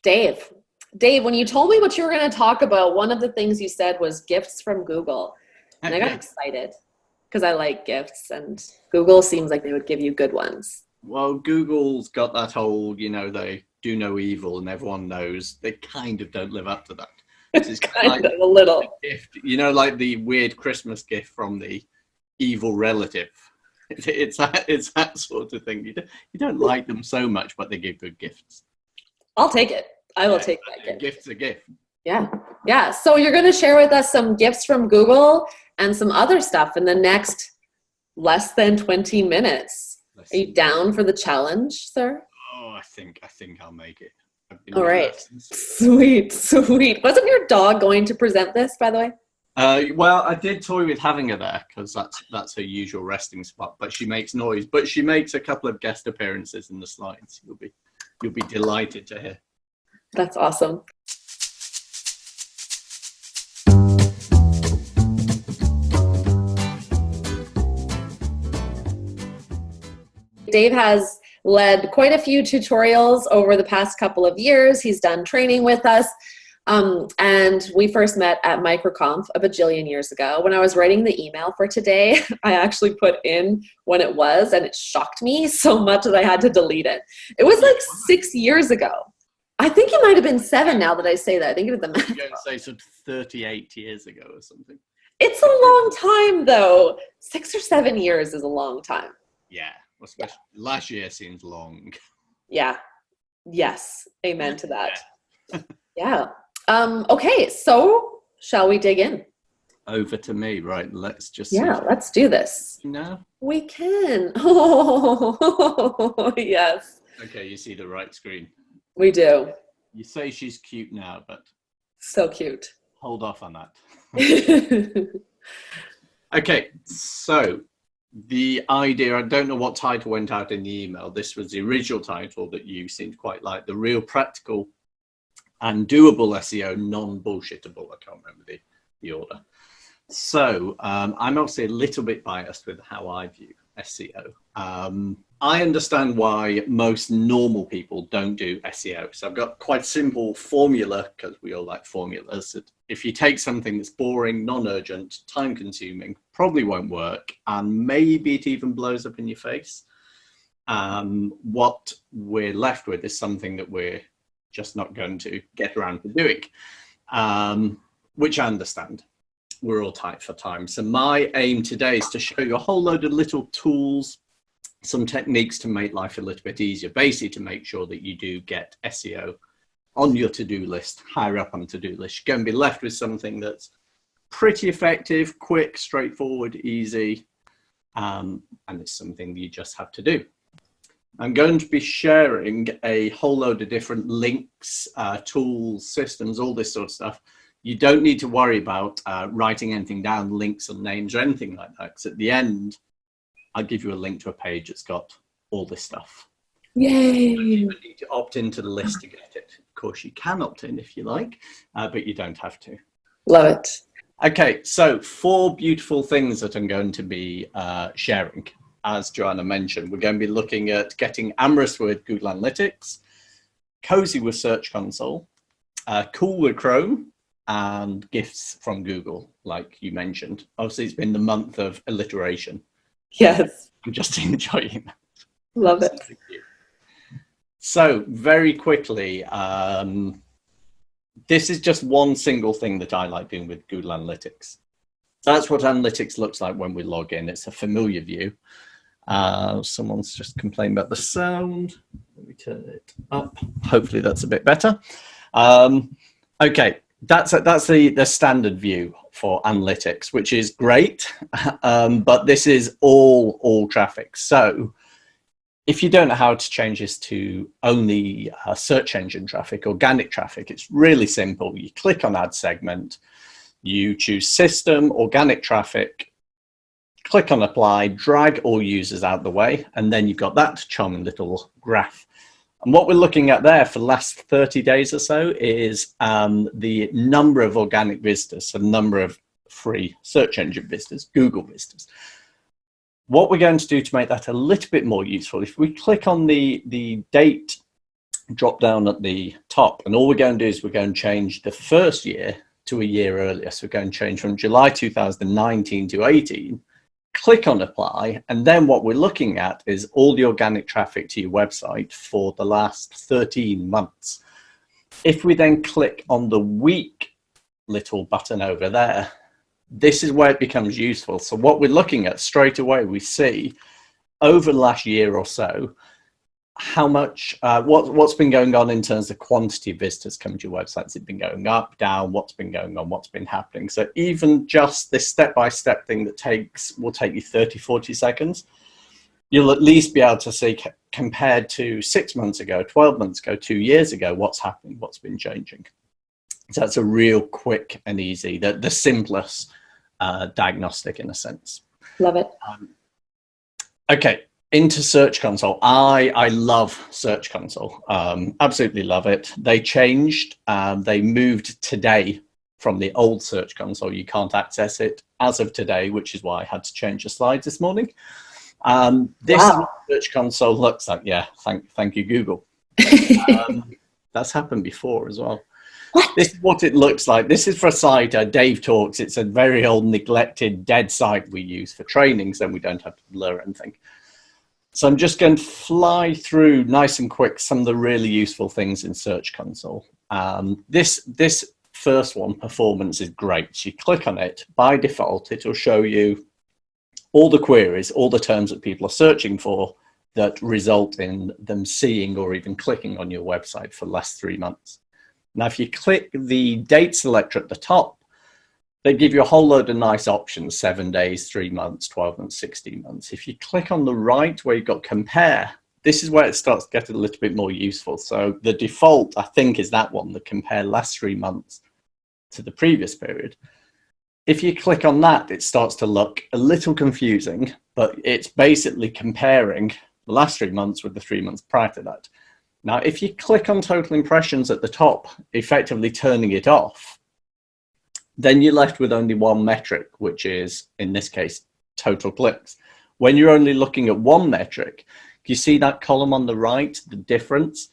Dave. Dave, when you told me what you were going to talk about, one of the things you said was gifts from Google. And I got excited because I like gifts, and Google seems like they would give you good ones. Well, Google's got that whole, they do no evil, and everyone knows they kind of don't live up to that. It's kind of a little. Gift, like the weird Christmas gift from the evil relative. It's that sort of thing. You don't like them so much, but they give good gifts. I'll take it. I will take that gift. A gift's a gift. Yeah. So you're going to share with us some gifts from Google and some other stuff in the next less than 20 minutes. Are you down for the challenge, sir? Oh, I think I'll make it. All right. Sweet. Wasn't your dog going to present this, by the way? Well, I did toy with having her there because that's her usual resting spot. But she makes noise. But she makes a couple of guest appearances in the slides. You'll be delighted to hear. That's awesome. Dave has led quite a few tutorials over the past couple of years. He's done training with us. And we first met at MicroConf a bajillion years ago. When I was writing the email for today, I actually put in when it was, and it shocked me so much that I had to delete it. It was like 6 years ago. I think it might have been 7 now that I say that. I think of the math. You're going to say some 38 years ago or something. It's a long time, though. 6 or 7 years is a long time. Yeah. Especially last year seems long. Yeah. Yes. Amen to that. Yeah. Okay. So shall we dig in? Over to me. Right. Let's just. Yeah. Let's do this. No. We can. Oh, yes. Okay. You see the right screen. We do. You say she's cute now, but. So cute. Hold off on that. Okay. So. The idea, I don't know what title went out in the email. This was the original title that you seemed quite like, the real practical and doable SEO, non-bullshittable. I can't remember the order. So I'm obviously a little bit biased with how I view SEO. I understand why most normal people don't do SEO. So I've got quite a simple formula, because we all like formulas, that if you take something that's boring, non-urgent, time-consuming, probably won't work, and maybe it even blows up in your face, what we're left with is something that we're just not going to get around to doing, which I understand. We're all tight for time. So my aim today is to show you a whole load of little tools, some techniques to make life a little bit easier, basically to make sure that you do get SEO on your to-do list, higher up on the to-do list. You're going to be left with something that's pretty effective, quick, straightforward, easy, and it's something you just have to do. I'm going to be sharing a whole load of different links, tools, systems, all this sort of stuff. You don't need to worry about writing anything down, links or names or anything like that, because at the end, I'll give you a link to a page that's got all this stuff. Yay! You don't even need to opt into the list to get it. Of course, you can opt in if you like, but you don't have to. Love it. Okay, so 4 beautiful things that I'm going to be sharing. As Joanna mentioned, we're going to be looking at getting Amorous with Google Analytics, Cosy with Search Console, Cool with Chrome, and gifts from Google, like you mentioned. Obviously, it's been the month of alliteration. Yes. I'm just enjoying that. Love it. So very quickly, this is just one single thing that I like doing with Google Analytics. That's what analytics looks like when we log in. It's a familiar view. Someone's just complaining about the sound. Let me turn it up. Hopefully that's a bit better. Okay, that's the standard view for analytics, which is great. But this is all traffic. So if you don't know how to change this to only search engine traffic, organic traffic, it's really simple. You click on Add Segment, you choose System, Organic Traffic, click on Apply, drag all users out the way, and then you've got that charming little graph. And what we're looking at there for the last 30 days or so is the number of organic visitors, so the number of free search engine visitors, Google visitors. What we're going to do to make that a little bit more useful, if we click on the date drop down at the top, and all we're going to do is we're going to change the first year to a year earlier. So we're going to change from July 2019 to 18, click on apply, and then what we're looking at is all the organic traffic to your website for the last 13 months. If we then click on the week little button over there, this is where it becomes useful. So what we're looking at straight away, we see over the last year or so, how much, what's been going on in terms of quantity of visitors coming to your website. Has it been going up, down, what's been going on, what's been happening? So even just this step-by-step thing that will take you 30, 40 seconds, you'll at least be able to see, compared to 6 months ago, 12 months ago, 2 years ago, what's happening, what's been changing. So that's a real quick and easy, the simplest diagnostic in a sense. Love it. Okay. Into Search Console. I love Search Console. Absolutely love it. They changed. They moved today from the old Search Console. You can't access it as of today, which is why I had to change the slides this morning. This is what Search Console looks like. Yeah, thank you, Google. That's happened before as well. What? This is what it looks like. This is for a site, Dave Talks. It's a very old, neglected, dead site we use for training, so we don't have to blur anything. So I'm just going to fly through nice and quick some of the really useful things in Search Console. This first one, performance, is great. So you click on it, by default, it will show you all the queries, all the terms that people are searching for that result in them seeing or even clicking on your website for the last 3 months. Now, if you click the date selector at the top, they give you a whole load of nice options: 7 days, 3 months, 12 months, 16 months. If you click on the right where you've got compare, this is where it starts to get a little bit more useful. So the default, I think, is that one, the compare last 3 months to the previous period. If you click on that, it starts to look a little confusing, but it's basically comparing the last 3 months with the 3 months prior to that. Now, if you click on total impressions at the top, effectively turning it off, then you're left with only one metric, which is, in this case, total clicks. When you're only looking at one metric, you see that column on the right, the difference?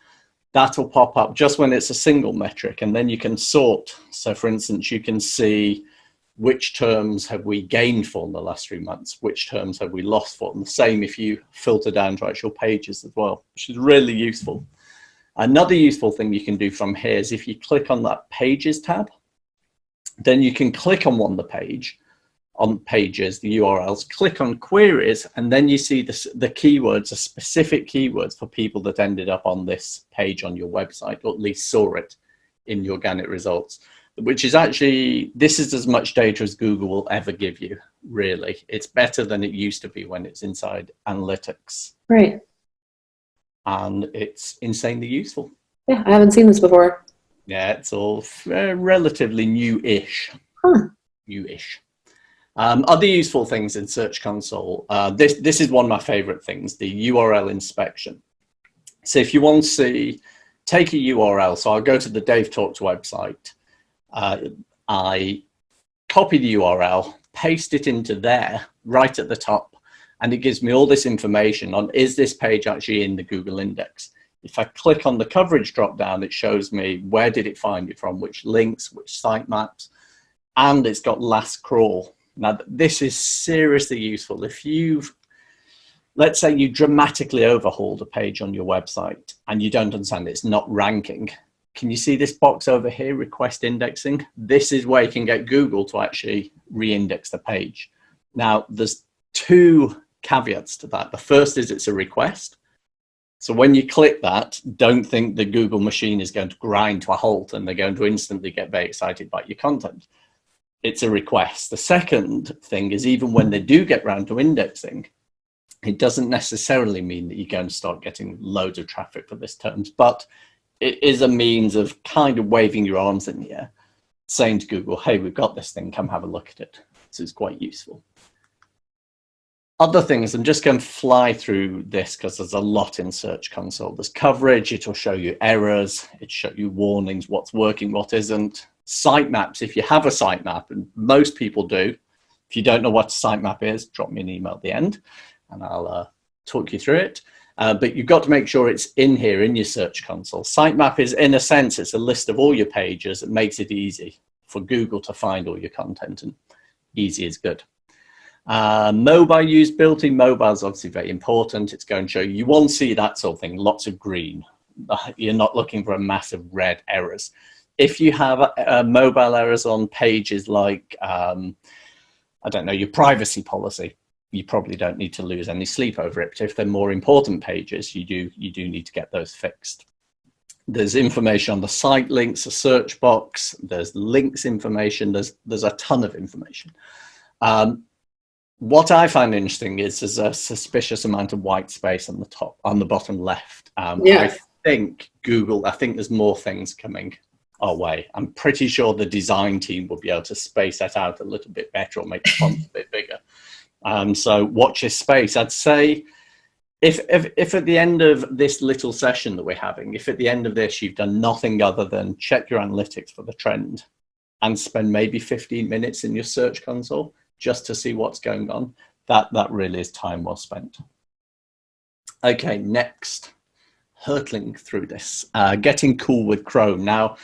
That'll pop up just when it's a single metric, and then you can sort. So, for instance, you can see which terms have we gained for in the last 3 months, which terms have we lost for, and the same if you filter down to actual pages as well, which is really useful. Another useful thing you can do from here is if you click on that Pages tab, then you can click on the pages, the URLs, click on queries, and then you see the keywords, the specific keywords for people that ended up on this page on your website, or at least saw it in your organic results, which is actually, this is as much data as Google will ever give you, really. It's better than it used to be when it's inside analytics. Right. And it's insanely useful. Yeah, I haven't seen this before. Yeah, it's all relatively new-ish. New-ish. Other useful things in Search Console. This is one of my favorite things, the URL inspection. So if you want to see, take a URL. So I'll go to the Dave Talks website. I copy the URL, paste it into there, right at the top, and it gives me all this information on, is this page actually in the Google index? If I click on the coverage drop down, it shows me where did it find it from, which links, which sitemaps, and it's got last crawl. Now, this is seriously useful. If let's say you dramatically overhauled a page on your website and you don't understand it's not ranking, can you see this box over here, request indexing? This is where you can get Google to actually re-index the page. Now, there's 2 caveats to that. The first is it's a request. So when you click that, don't think the Google machine is going to grind to a halt and they're going to instantly get very excited by your content. It's a request. The second thing is, even when they do get round to indexing, it doesn't necessarily mean that you're going to start getting loads of traffic for this terms, but it is a means of kind of waving your arms in the air, saying to Google, hey, we've got this thing, come have a look at it. So it's quite useful. Other things, I'm just going to fly through this because there's a lot in Search Console. There's coverage, it'll show you errors, it'll show you warnings, what's working, what isn't. Sitemaps, if you have a sitemap, and most people do. If you don't know what a sitemap is, drop me an email at the end and I'll talk you through it. But you've got to make sure it's in here in your search console. Sitemap is, in a sense, it's a list of all your pages. It makes it easy for Google to find all your content, and easy is good. Mobile use built-in. Mobile is obviously very important. It's going to show you won't see that sort of thing, lots of green. You're not looking for a massive red errors. If you have mobile errors on pages like, I don't know, your privacy policy, you probably don't need to lose any sleep over it. But if they're more important pages, you do need to get those fixed. There's information on the site links, a search box. There's links information. There's a ton of information. What I find interesting is there's a suspicious amount of white space on the bottom left. I think there's more things coming our way. I'm pretty sure the design team will be able to space that out a little bit better or make the font a bit bigger. So watch this space. I'd say if at the end of this little session that we're having, if at the end of this you've done nothing other than check your analytics for the trend and spend maybe 15 minutes in your search console just to see what's going on, that really is time well spent. Okay, next, hurtling through this, getting cool with Chrome. Now,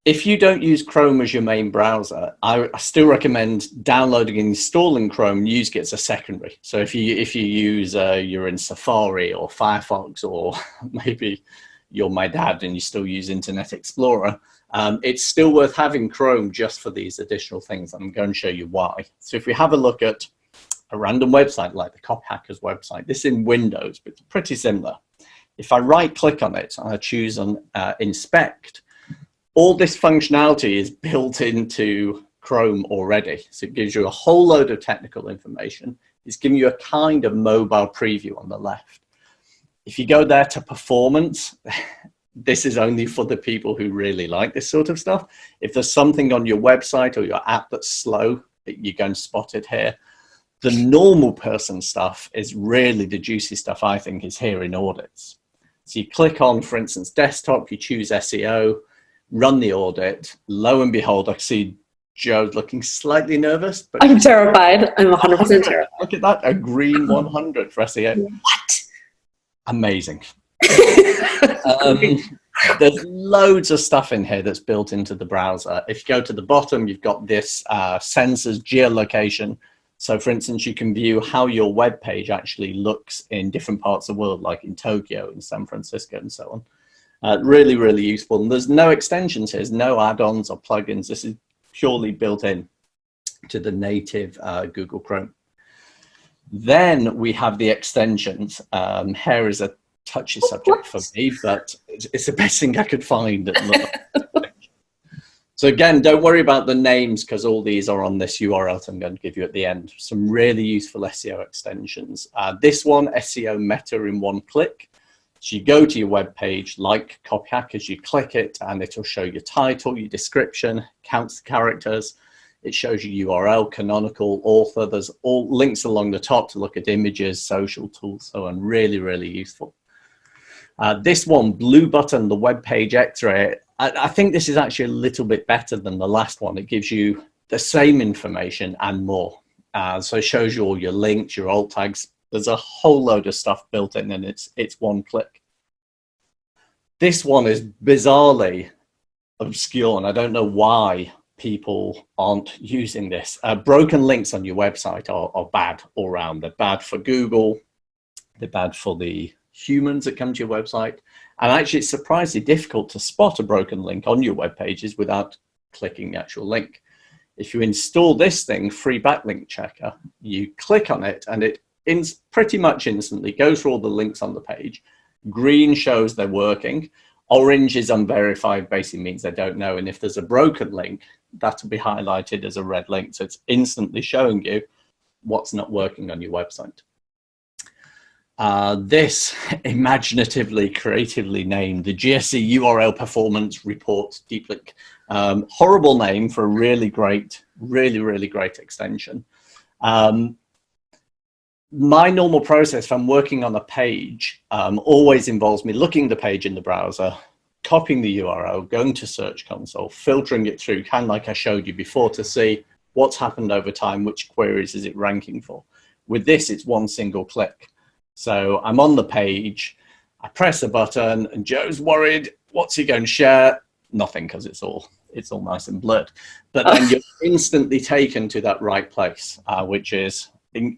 if you don't use Chrome as your main browser, I still recommend downloading and installing Chrome and using it as a secondary. So if you use, you're in Safari or Firefox, or maybe you're my dad and you still use Internet Explorer, it's still worth having Chrome just for these additional things. I'm going to show you why. So if we have a look at a random website like the Copyhackers website, this is in Windows, but it's pretty similar. If I right click on it and I choose on inspect, all this functionality is built into Chrome already. So it gives you a whole load of technical information. It's giving you a kind of mobile preview on the left. If you go there to performance, this is only for the people who really like this sort of stuff. If there's something on your website or your app that's slow, you're going to spot it here. The normal person stuff is really the juicy stuff, I think, is here in audits. So you click on, for instance, desktop, you choose SEO, run the audit. Lo and behold, I see Joe's looking slightly nervous. But I'm terrified. I'm 100% terrified. Look at that, a green 100 for SEO. What? Amazing. There's loads of stuff in here that's built into the browser. If you go to the bottom, you've got this sensors geolocation. So for instance, you can view how your web page actually looks in different parts of the world, like in Tokyo and San Francisco and so on. Really, really useful. And there's no extensions here, there's no add-ons or plugins. This is purely built in to the native Google Chrome. Then we have the extensions. Here is a touchy subject for me, but it's the best thing I could find. So again, don't worry about the names because all these are on this URL I'm going to give you at the end. Some really useful SEO extensions. This one, SEO Meta in one click. So you go to your web page like Copyhackers, you click it and it'll show your title, your description, counts the characters. It shows you URL, canonical, author. There's all links along the top to look at images, social tools, so on. Really, really useful. This one, blue button, the web page X-ray. I think this is actually a little bit better than the last one. It gives you the same information and more. So it shows you all your links, your alt tags. There's a whole load of stuff built in and it's one click. This one is bizarrely obscure and I don't know why people aren't using this. Broken links on your website are bad all around. They're bad for Google. They're bad for the humans that come to your website. And actually, it's surprisingly difficult to spot a broken link on your web pages without clicking the actual link. If you install this thing, free backlink checker, you click on it and it pretty much instantly goes through all the links on the page. Green shows they're working. Orange is unverified, basically means they don't know. And if there's a broken link, that'll be highlighted as a red link. So it's instantly showing you what's not working on your website. This imaginatively, creatively named the GSC URL Performance Report Deep Link. Horrible name for a really great extension. My normal process if I'm working on a page always involves me looking at the page in the browser, copying the URL, going to Search Console, filtering it through, kind of like I showed you before, to see what's happened over time, which queries is it ranking for. With this, it's one single click. So I'm on the page, I press a button, and Joe's worried, what's he going to share? Nothing, because it's all nice and blurred. But then you're instantly taken to that right place, which is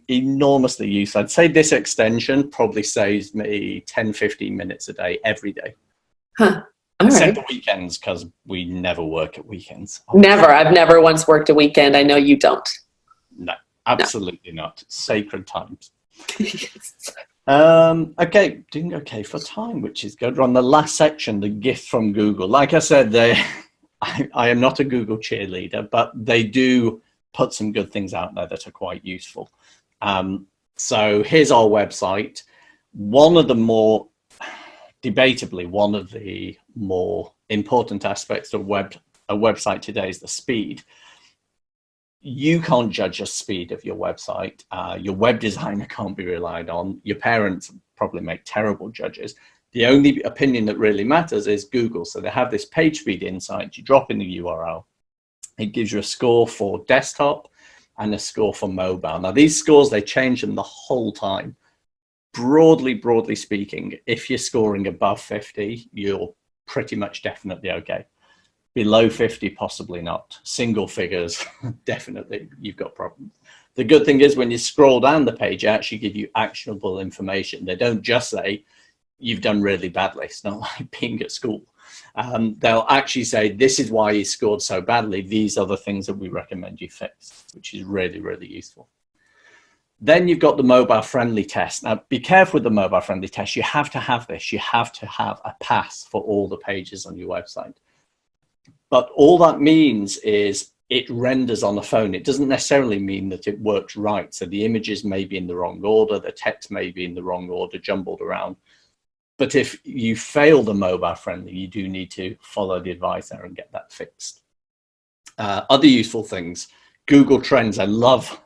enormously useful. I'd say this extension probably saves me 10, 15 minutes a day, every day. Huh. All Except right. the weekends, because we never work at weekends. Never. I've never once worked a weekend. I know you don't. No, absolutely not. Sacred times. Yes. Okay, doing okay for time, which is good. We're on the last section, the gift from Google. Like I said, I am not a Google cheerleader, but they do put some good things out there that are quite useful. So here's our website. Debatably, one of the more important aspects of a website today is the speed. You can't judge the speed of your website. Your web designer can't be relied on. Your parents probably make terrible judges. The only opinion that really matters is Google. So they have this page speed insight. You drop in the URL. It gives you a score for desktop and a score for mobile. Now, these scores, they change them the whole time. Broadly speaking, if you're scoring above 50, you're pretty much definitely okay. Below 50, possibly not. Single figures, definitely, you've got problems. The good thing is when you scroll down the page, they actually give you actionable information. They don't just say, you've done really badly. It's not like being at school. They'll actually say, this is why you scored so badly. These are the things that we recommend you fix, which is really, really useful. Then you've got the mobile friendly test. Now, be careful with the mobile friendly test. You have to have this. You have to have a pass for all the pages on your website. But all that means is it renders on the phone. It doesn't necessarily mean that it works right. So the images may be in the wrong order, the text may be in the wrong order, jumbled around. But if you fail the mobile friendly, you do need to follow the advice there and get that fixed. Other useful things, Google Trends. I love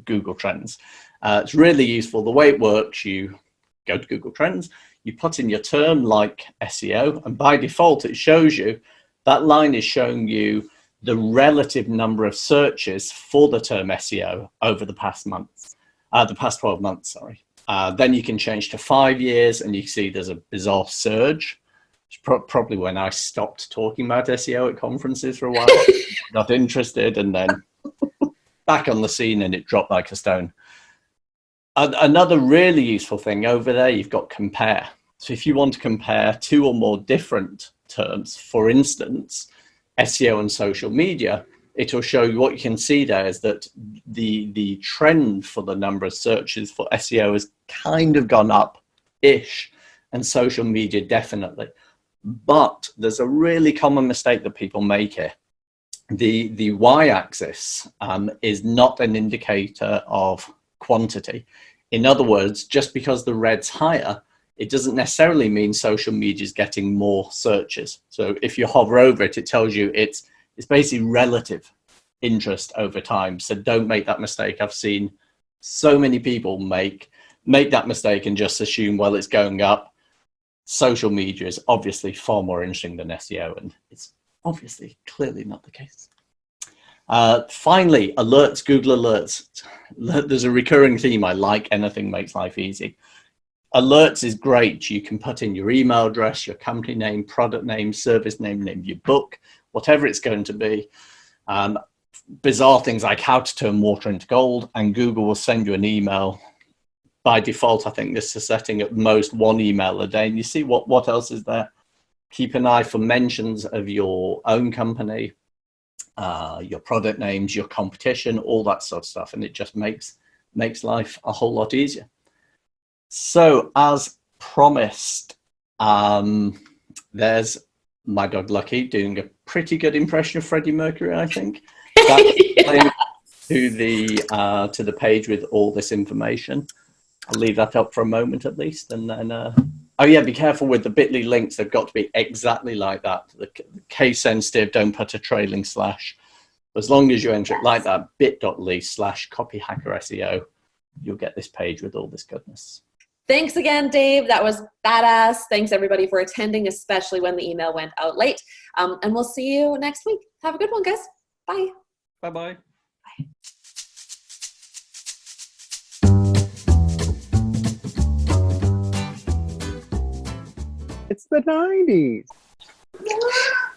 Google Trends. It's really useful. The way it works, you go to Google Trends, you put in your term like SEO, and by default, it shows you, that line is showing you the relative number of searches for the term SEO over the past 12 months, sorry. Then you can change to 5 years, and you see there's a bizarre surge. It's probably when I stopped talking about SEO at conferences for a while, not interested, and then back on the scene, and it dropped like a stone. Another really useful thing over there, you've got compare. So if you want to compare two or more different terms, for instance, SEO and social media, it will show you, what you can see there is that the trend for the number of searches for SEO has kind of gone up-ish, and social media definitely. But there's a really common mistake that people make here. The y-axis is not an indicator of quantity. In other words, just because the red's higher, it doesn't necessarily mean social media is getting more searches. So if you hover over it, it tells you it's basically relative interest over time. So don't make that mistake. I've seen so many people make that mistake and just assume, well, it's going up. Social media is obviously far more interesting than SEO, and it's obviously clearly not the case. Finally, alerts, Google Alerts. There's a recurring theme. I like anything makes life easy. Alerts is great. You can put in your email address, your company name, product name, service name, name of your book, whatever it's going to be. Bizarre things like how to turn water into gold, and Google will send you an email. By default, I think this is setting at most one email a day. And you see what else is there? Keep an eye for mentions of your own company, your product names, your competition, all that sort of stuff. And it just makes life a whole lot easier. So as promised, there's my dog Lucky doing a pretty good impression of Freddie Mercury, I think. That's linked to the page with all this information. I'll leave that up for a moment at least, and then oh yeah, be careful with the bit.ly links. They've got to be exactly like that. The case sensitive, don't put a trailing slash. As long as you enter it like that, bit.ly/copyhacker.seo, you'll get this page with all this goodness. Thanks again, Dave. That was badass. Thanks everybody for attending, especially when the email went out late. And we'll see you next week. Have a good one, guys. Bye. Bye-bye. Bye. It's the 90s.